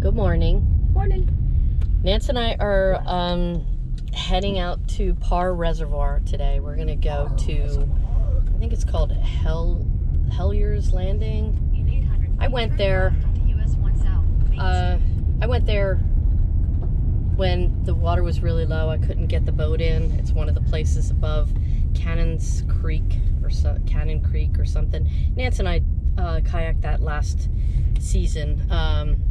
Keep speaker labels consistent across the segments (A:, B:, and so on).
A: Good morning.
B: Morning.
A: Nance and I are heading out to Parr Reservoir today. We're gonna go to, I think it's called Hellier's Landing. I went there. I went there when the water was really low. I couldn't get the boat in. It's one of the places above Cannon Creek or something. Nance and I kayaked that last season.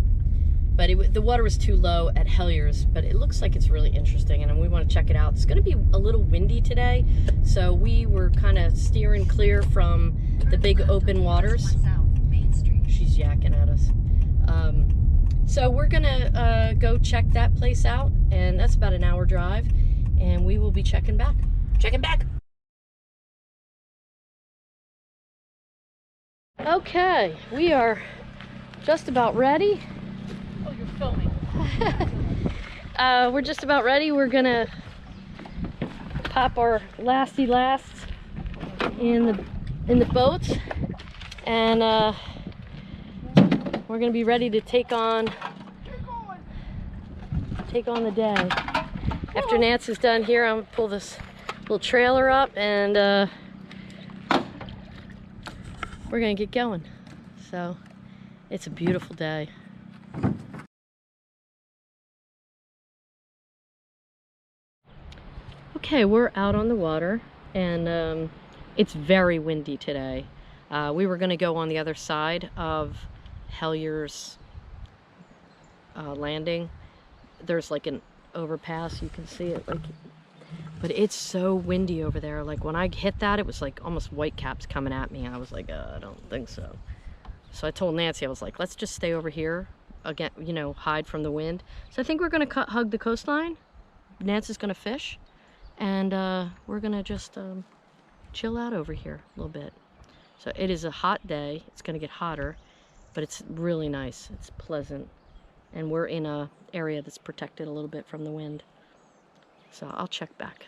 A: But the water was too low at Hellier's, but it looks like it's really interesting, and we want to check it out. It's going to be a little windy today, so we were kind of steering clear from the big open waters. She's yakking at us. So we're going to go check that place out, and that's about an hour drive, and we will be checking back. Okay, we are just about ready.
B: Oh, you're filming.
A: We're just about ready. We're gonna pop our lasty lasts in the boats, and we're gonna be ready to take on the day. After Nance is done here, I'm gonna pull this little trailer up, and we're gonna get going. So it's a beautiful day. Okay, we're out on the water, and it's very windy today. We were going to go on the other side of Hellier's Landing. There's like an overpass, you can see it, but it's so windy over there. Like when I hit that, it was like almost whitecaps coming at me. I was like, I don't think so. So I told Nancy, I was like, let's just stay over here, again, you know, hide from the wind. So I think we're going to hug the coastline. Nancy's going to fish. And we're gonna just chill out over here a little bit. So it is a hot day. It's gonna get hotter, but it's really nice. It's pleasant. And we're in a area that's protected a little bit from the wind. So I'll check back.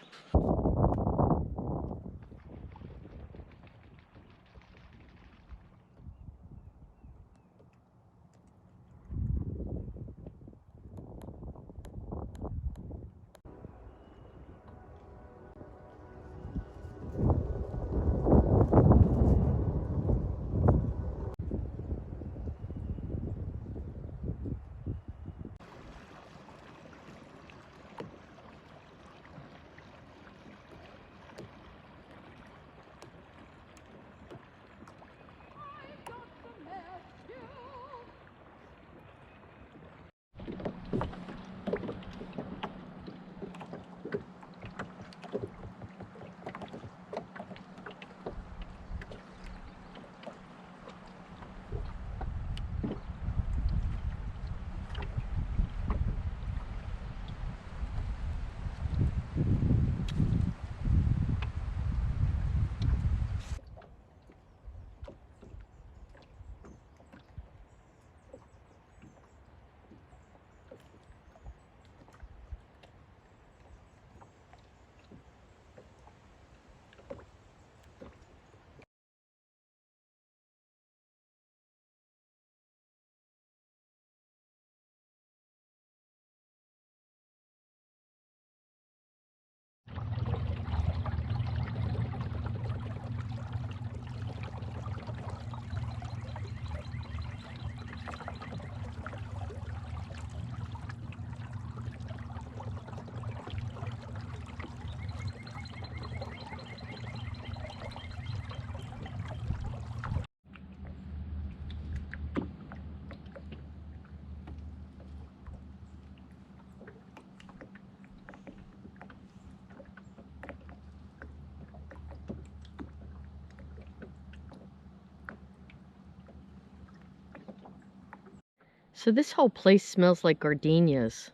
A: So this whole place smells like gardenias.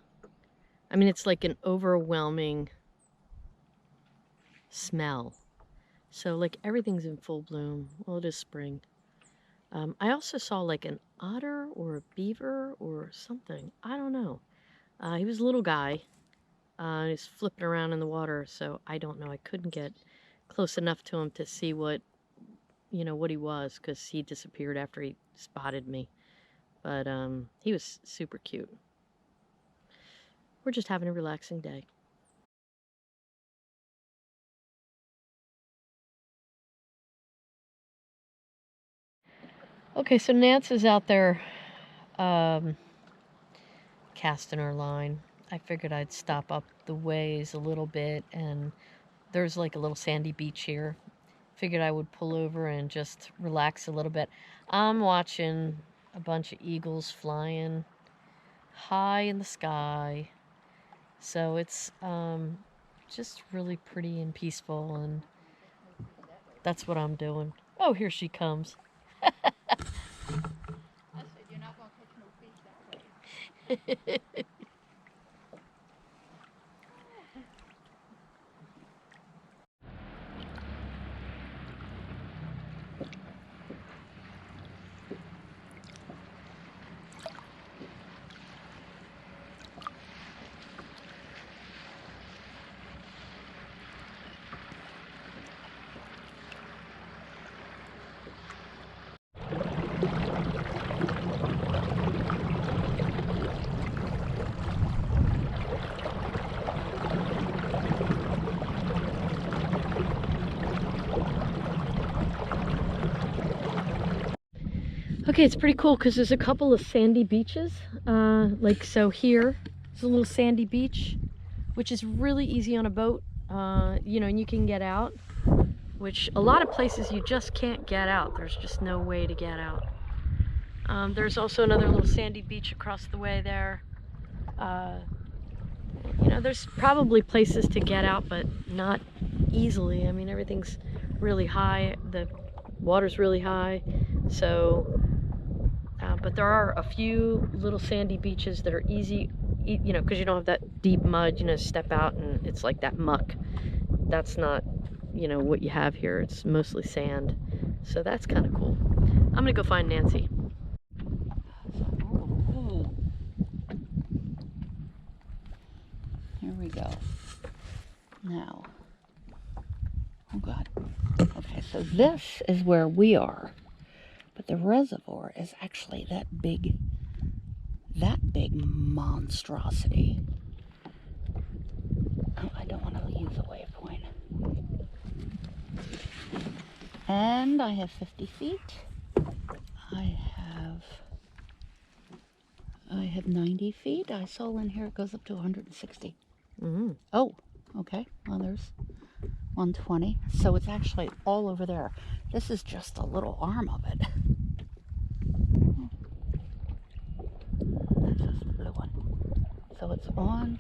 A: I mean, it's like an overwhelming smell. So like everything's in full bloom. Well, it is spring. I also saw like an otter or a beaver or something. I don't know. He was a little guy. He's flipping around in the water, so I don't know. I couldn't get close enough to him to see what he was, because he disappeared after he spotted me. But he was super cute. We're just having a relaxing day. Okay, so Nance is out there casting her line. I figured I'd stop up the ways a little bit, and there's like a little sandy beach here. Figured I would pull over and just relax a little bit. I'm watching a bunch of eagles flying high in the sky. So it's just really pretty and peaceful, and that's what I'm doing. Oh, here she comes.
B: I said, you're not going to catch no fish that way.
A: Okay, it's pretty cool because there's a couple of sandy beaches. Like so here, there's a little sandy beach, which is really easy on a boat, you know, and you can get out, which a lot of places you just can't get out. There's just no way to get out. There's also another little sandy beach across the way there. You know, there's probably places to get out, but not easily. I mean, everything's really high. The water's really high. So, but there are a few little sandy beaches that are easy, you know, because you don't have that deep mud, you know, step out and it's like that muck. That's not, you know, what you have here. It's mostly sand. So that's kind of cool. I'm gonna go find Nancy.
B: Here we go. Now, oh God. Okay, so this is where we are, but the reservoir is actually that big monstrosity. Oh, I don't want to use a waypoint. And I have 50 feet. I have 90 feet. I saw in here it goes up to 160.
A: Mm-hmm.
B: Oh, okay. Well, there's 120. So it's actually all over there. This is just a little arm of it. That's just the blue one. So it's on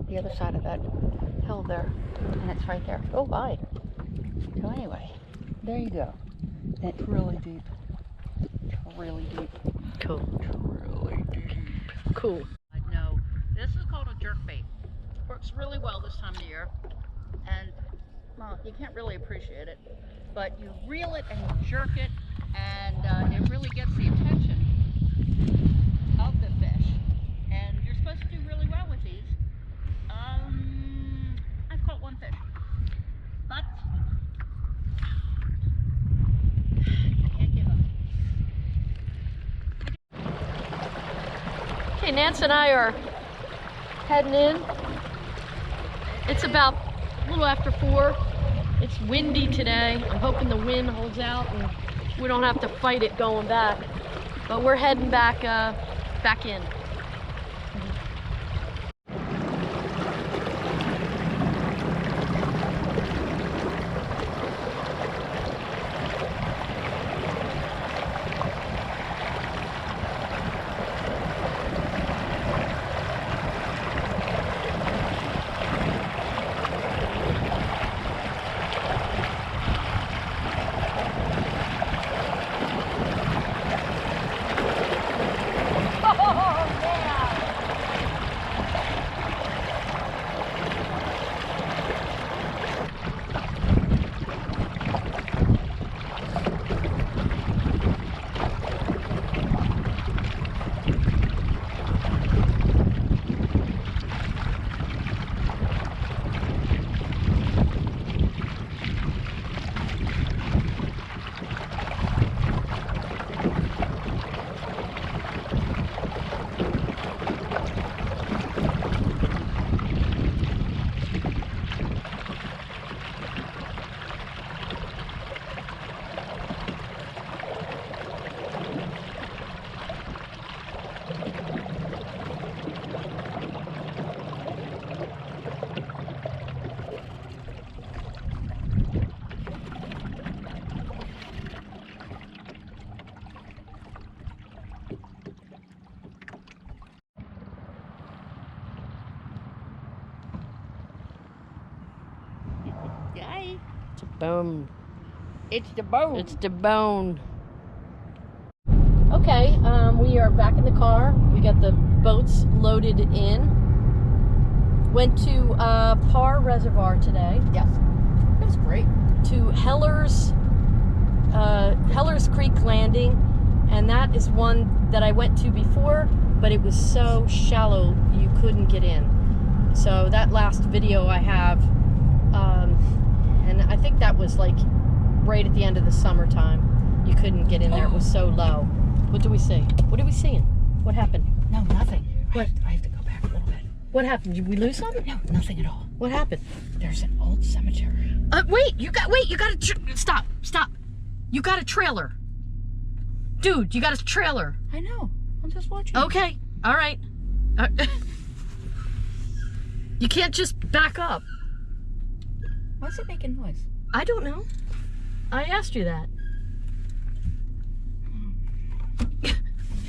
B: the other side of that hill there, and it's right there. Oh, hi. So anyway, there you go. It's really deep. It's really deep.
A: Cool.
B: It's really deep.
A: Cool.
B: No, this is called a jerkbait. Works really well this time of year, and well, you can't really appreciate it, but you reel it and you jerk it, and it really gets the attention of the fish. And you're supposed to do really well with these. I've caught one fish, but you can't give up.
A: Okay, Nance and I are heading in. It's about a little after 4. It's windy today. I'm hoping the wind holds out and we don't have to fight it going back. But we're heading back in. Boom.
B: It's the bone.
A: It's the bone. Okay, we are back in the car. We got the boats loaded in. Went to Parr Reservoir today.
B: Yes. It was great.
A: To Heller's Creek Landing, and that is one that I went to before, but it was so shallow you couldn't get in. So that last video I have, and I think that was like right at the end of the summertime. You couldn't get in there. It was so low. What do we see? What are we seeing? What happened?
B: No, nothing.
A: What?
B: I have to go back a little bit.
A: What happened? Did we lose something?
B: No, nothing at all.
A: What happened?
B: There's an old cemetery.
A: Wait, you got stop. You got a trailer. Dude, you got a trailer.
B: I know. I'm just watching.
A: Okay, all right. You can't just back up.
B: Why is it making noise?
A: I don't know. I asked you that.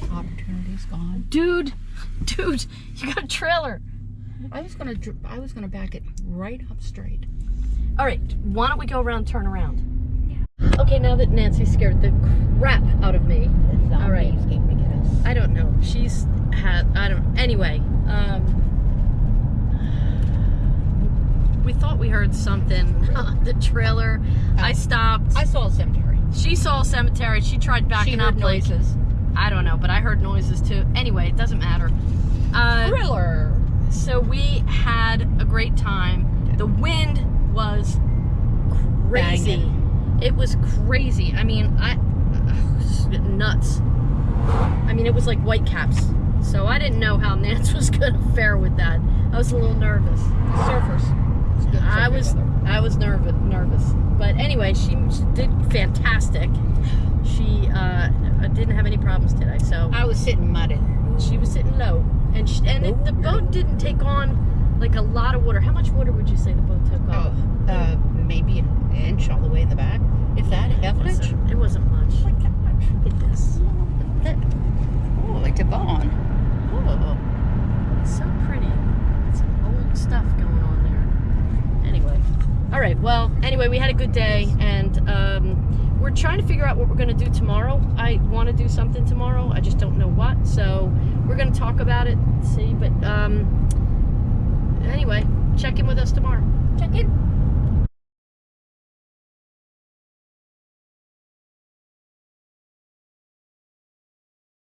B: Opportunity's gone.
A: Dude, you got a trailer.
B: I was gonna back it right up straight.
A: All right, why don't we go around, turn around? Yeah. Okay, now that Nancy scared the crap out of me. All right.
B: Came to get us.
A: I don't know. Anyway, we thought we heard something on the trailer. I stopped.
B: I saw a cemetery.
A: She saw a cemetery. She tried backing up.
B: Noises.
A: I don't know, but I heard noises too. Anyway, it doesn't matter.
B: Thriller.
A: So we had a great time. The wind was crazy.
B: Banging.
A: It was crazy. I mean, nuts. I mean, it was like whitecaps. So I didn't know how Nance was gonna fare with that. I was a little nervous.
B: Surfers.
A: I was nervous. But anyway, she did fantastic. She didn't have any problems today. So
B: I was sitting muddy.
A: she was sitting low, and the boat didn't take on like a lot of water. How much water would you say the boat took on?
B: Maybe an inch all the way in the back. If that, half an inch.
A: It wasn't much.
B: Like that much.
A: Look at this.
B: Oh, it's a bond.
A: Oh, it's so pretty. Some old stuff going on there. Anyway, all right. Well, anyway, we had a good day, and we're trying to figure out what we're going to do tomorrow. I want to do something tomorrow. I just don't know what. So we're going to talk about it, see. But anyway, check in with us tomorrow.
B: Check in.